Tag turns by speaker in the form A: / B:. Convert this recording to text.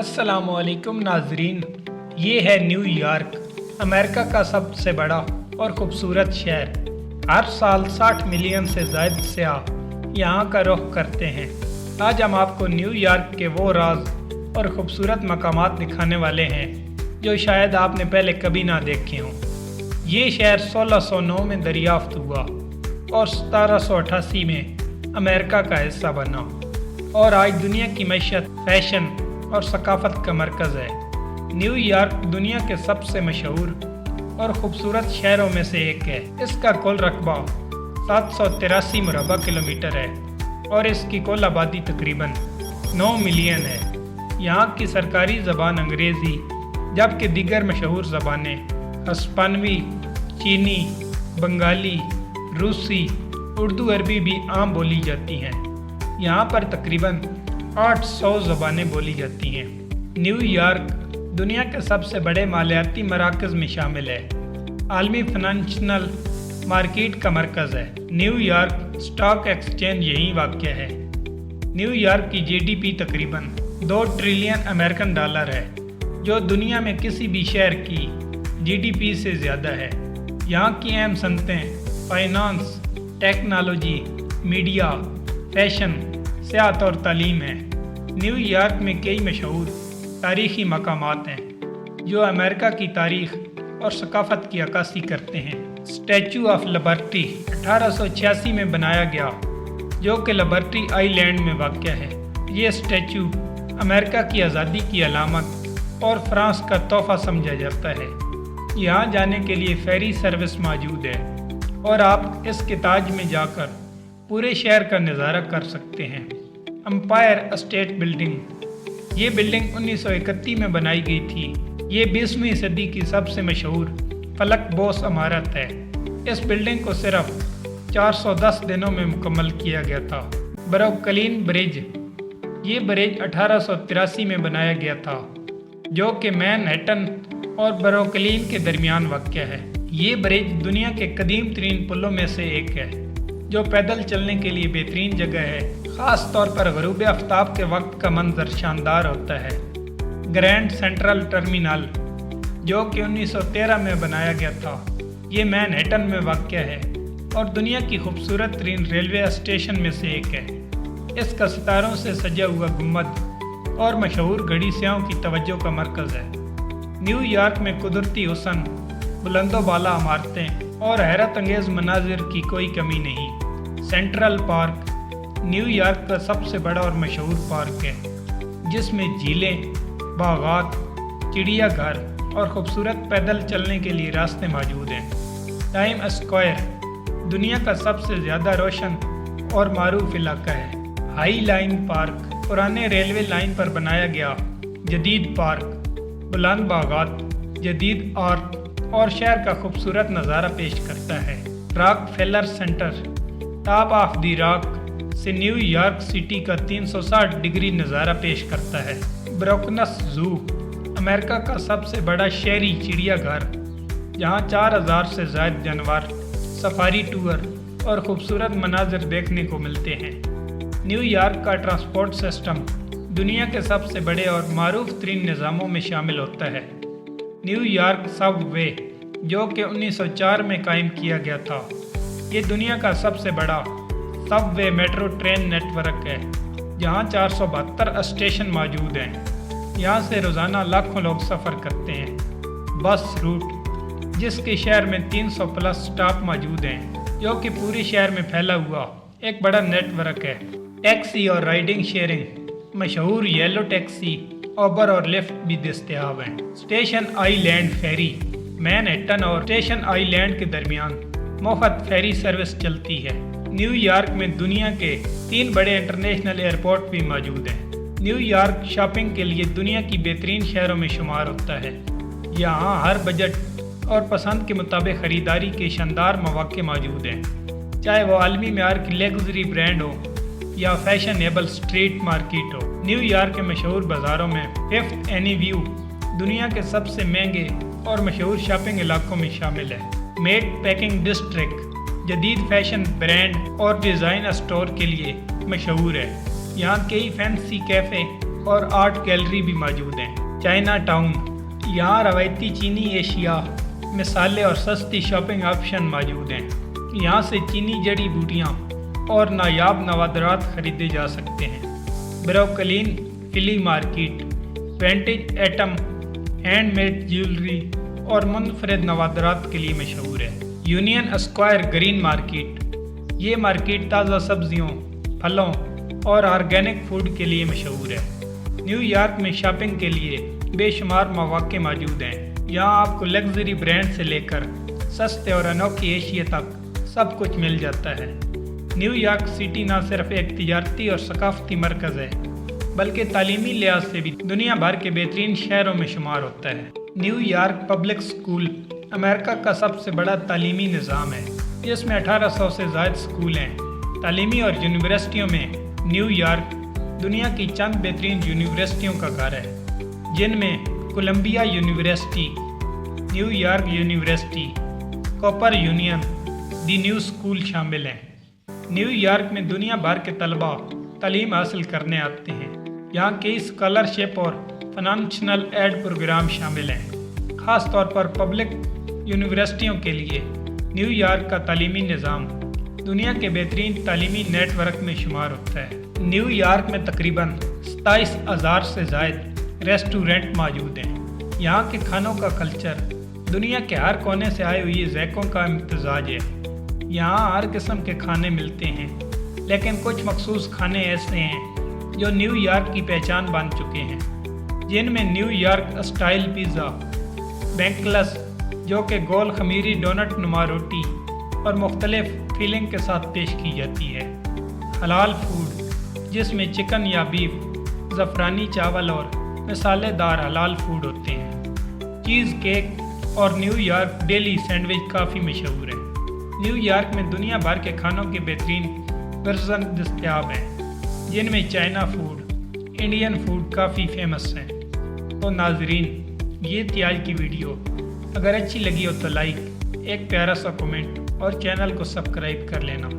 A: अस्सलाम वालेकुम नाजरीन, ये है न्यू यॉर्क, अमेरिका का सबसे बड़ा और ख़ूबसूरत शहर। हर साल 60 मिलियन से ज़ायद सयाह यहाँ का रुख करते हैं। आज हम आपको न्यू यॉर्क के वो राज और ख़ूबसूरत मकामात दिखाने वाले हैं जो शायद आपने पहले कभी ना देखे हों। ये शहर 1609 में दरियाफ्त हुआ और 1788 में अमेरिका का हिस्सा बना और आज दुनिया की मईशत, फैशन और सकाफ़त का मरकज़ है। न्यू यॉर्क दुनिया के सबसे मशहूर और ख़ूबसूरत शहरों में से एक है। इसका कुल रकबा 783 मुरबा किलोमीटर है और इसकी कुल आबादी तकरीबन 9 मिलियन है। यहाँ की सरकारी ज़बान अंग्रेज़ी, जबकि दीगर मशहूर ज़बानें हस्पानवी, चीनी, बंगाली, रूसी, उर्दू, अरबी भी आम बोली जाती हैं। यहाँ पर तकरीबन 800 ज़बानें बोली जाती हैं। न्यू यॉर्क दुनिया के सबसे बड़े मालियाती मराकज़ में शामिल है। आलमी फाइनेंशियल मार्केट का मरकज़ है। न्यू यॉर्क स्टॉक एक्सचेंज यहीं वाक़ है। न्यू यॉर्क की जीडीपी तकरीबन 2 ट्रिलियन अमेरिकन डॉलर है, जो दुनिया में किसी भी शहर की जीडीपी से ज़्यादा है। यहाँ की अहम सनतें फाइनेंस, टेक्नोलॉजी, मीडिया, फैशन, सियाहत और तालीम है। न्यू यॉर्क में कई मशहूर तारीख़ी मकामात हैं जो अमेरिका की तारीख़ और सकाफ़त की अक्कासी करते हैं। स्टैचू ऑफ लिबर्टी 1886 में बनाया गया, जो कि लिबर्टी आइलैंड में वाक़ है। ये स्टैचू अमेरिका की आज़ादी की अलामत और फ्रांस का तोहफ़ा समझा जाता है। यहाँ जाने के लिए फेरी सर्विस मौजूद है और आप इसके ताज में जाकर पूरे शहर का नज़ारा कर सकते हैं। एम्पायर स्टेट बिल्डिंग, ये बिल्डिंग 1931 में बनाई गई थी। ये 20वीं सदी की सबसे मशहूर फलक बोस इमारत है। इस बिल्डिंग को सिर्फ 410 दिनों में मुकम्मल किया गया था। ब्रुकलिन ब्रिज, ये ब्रिज 1883 में बनाया गया था, जो कि मैनहट्टन और ब्रुकलिन के दरमियान वाक़ है। ये ब्रिज दुनिया के कदीम तरीन पुलों में से एक है, जो पैदल चलने के लिए बेहतरीन जगह है। ख़ास तौर पर ग़ुरूब आफ्ताब के वक्त का मंजर शानदार होता है। ग्रैंड सेंट्रल टर्मिनल, जो कि 1913 में बनाया गया था, ये मैनहट्टन में वाक़ है और दुनिया की खूबसूरत तरीन रेलवे स्टेशन में से एक है। इसका सितारों से सजा हुआ गुंबद और मशहूर घड़ी सियाहों की तवज्जो का मरकज़ है। न्यू यॉर्क में कुदरती हुस्न, बुलंदो-बाला इमारतें और हैरत अंगेज़ मनाजिर की कोई कमी नहीं। सेंट्रल पार्क न्यू यॉर्क का सबसे बड़ा और मशहूर पार्क है, जिसमें झीलें, बागात, चिड़ियाघर और ख़ूबसूरत पैदल चलने के लिए रास्ते मौजूद हैं। टाइम स्क्वायर दुनिया का सबसे ज़्यादा रोशन और मारूफ इलाका है। हाई लाइन पार्क पुराने रेलवे लाइन पर बनाया गया जदीद पार्क, बुलंद बागात, जदीद आर्ट और शहर का खूबसूरत नज़ारा पेश करता है। Rockefeller Center top of the rock से न्यू यॉर्क सिटी का 360 डिग्री नज़ारा पेश करता है। ब्रोकनस ज़ू अमेरिका का सबसे बड़ा शहरी चिड़ियाघर, जहाँ 4000 से ज़ायद जानवर, सफारी टूर और ख़ूबसूरत मनाजिर देखने को मिलते हैं। न्यू यॉर्क का ट्रांसपोर्ट सिस्टम दुनिया के सबसे बड़े और मारूफ तरीन निज़ामों में शामिल होता है। न्यू यॉर्क सबवे, जो कि 1904 में कायम किया गया था, ये दुनिया का सबसे बड़ा सबवे मेट्रो ट्रेन नेटवर्क है, जहाँ 472 स्टेशन मौजूद हैं। यहाँ से रोज़ाना लाखों लोग सफ़र करते हैं। बस रूट, जिसके शहर में 300 प्लस स्टॉप मौजूद हैं, जो कि पूरे शहर में फैला हुआ एक बड़ा नेटवर्क है। टैक्सी और राइडिंग शेयरिंग, मशहूर येलो टैक्सी, उबर और लिफ्ट भी दस्तयाब हैं। स्टेशन आइलैंड फेरी, मैनहट्टन और स्टेशन आइलैंड के दरमियान मुफ्त फेरी सर्विस चलती है। न्यू यॉर्क में दुनिया के 3 बड़े इंटरनेशनल एयरपोर्ट भी मौजूद हैं। न्यू यॉर्क शॉपिंग के लिए दुनिया की बेहतरीन शहरों में शुमार होता है। यहाँ हर बजट और पसंद के मुताबिक ख़रीदारी के शानदार मौक़े मौजूद हैं, चाहे वो आलमी मेयार की लग्जरी ब्रांड हो या फैशनेबल स्ट्रीट मार्केट हो। न्यू यॉर्क के मशहूर बाज़ारों में फिफ्थ एवेन्यू दुनिया के सबसे महंगे और मशहूर शॉपिंग इलाकों में शामिल है। मेट पैकिंग डिस्ट्रिक्ट जदीद फैशन ब्रांड और डिज़ाइन स्टोर के लिए मशहूर है। यहाँ कई फैंसी कैफ़े और आर्ट गैलरी भी मौजूद हैं। चाइना टाउन, यहाँ रवायती चीनी एशिया, मिसालें और सस्ती शॉपिंग ऑप्शन मौजूद हैं। यहाँ से चीनी जड़ी बूटियाँ और नायाब नवादरात खरीदे जा सकते हैं। Brooklyn flea market vintage item, handmade jewellery और मुनफरद नवादरात के लिए मशहूर है। यूनियन स्क्वायर ग्रीन मार्केट, ये मार्केट ताज़ा सब्जियों, फलों और ऑर्गेनिक फूड के लिए मशहूर है। न्यूयॉर्क में शॉपिंग के लिए बेशुमार मौक़े मौजूद हैं। यहाँ आपको लग्जरी ब्रांड से लेकर सस्ते और अनोखी एशिया तक सब कुछ मिल जाता है। न्यूयॉर्क सिटी न सिर्फ एक तिजारती और सकाफती मरकज़ है, बल्कि तालीमी लिहाज से भी दुनिया भर के बेहतरीन शहरों में शुमार होता है। न्यूयॉर्क पब्लिक स्कूल अमेरिका का सबसे बड़ा तालीमी निज़ाम है, जिसमें 1800 से ज़ायद स्कूल हैं। तालीमी और यूनिवर्सिटियों में न्यूयॉर्क दुनिया की चंद बेहतरीन यूनिवर्सिटियों का घर है, जिनमें Columbia University, New York University, Cooper Union, the New School शामिल हैं। न्यूयॉर्क में दुनिया भर के तलबा तालीम हासिल करने आते हैं। यहाँ कई स्कॉलरशिप और फाइनेंशियल एड प्रोग्राम शामिल हैं। ख़ास तौर पर पब्लिक यूनिवर्सिटियों के लिए न्यूयॉर्क का तालीमी निज़ाम दुनिया के बेहतरीन तालीमी नेटवर्क में शुमार होता है। न्यूयॉर्क में तकरीबन 27,000 से ज़ायद रेस्टोरेंट मौजूद हैं। यहाँ के खानों का कल्चर दुनिया के हर कोने से आए हुए ज़ैक़ों का इम्तिज़ाज है। यहाँ हर किस्म के खाने मिलते हैं, लेकिन कुछ मखसूस खाने ऐसे हैं जो न्यूयॉर्क की पहचान बन चुके हैं, जिनमें न्यूयॉर्क स्टाइल पिज़्ज़ा, बैंकलस जो कि गोल खमीरी डोनट नुमा रोटी और मुख्तलिफ फीलिंग के साथ पेश की जाती है, हलाल फूड जिसमें चिकन या बीफ, ज़फ़रानी चावल और मसालेदार हलाल फूड होते हैं, चीज़ केक और न्यूयॉर्क डेली सैंडविच काफ़ी मशहूर है। न्यूयॉर्क में दुनिया भर के खानों के बेहतरीन वर्जन दस्तयाब हैं, जिनमें चाइना फूड, इंडियन फूड काफ़ी फेमस हैं। तो नाजरीन, ये थी आज की वीडियो। अगर अच्छी लगी हो तो लाइक, एक प्यारा सा कमेंट और चैनल को सब्सक्राइब कर लेना।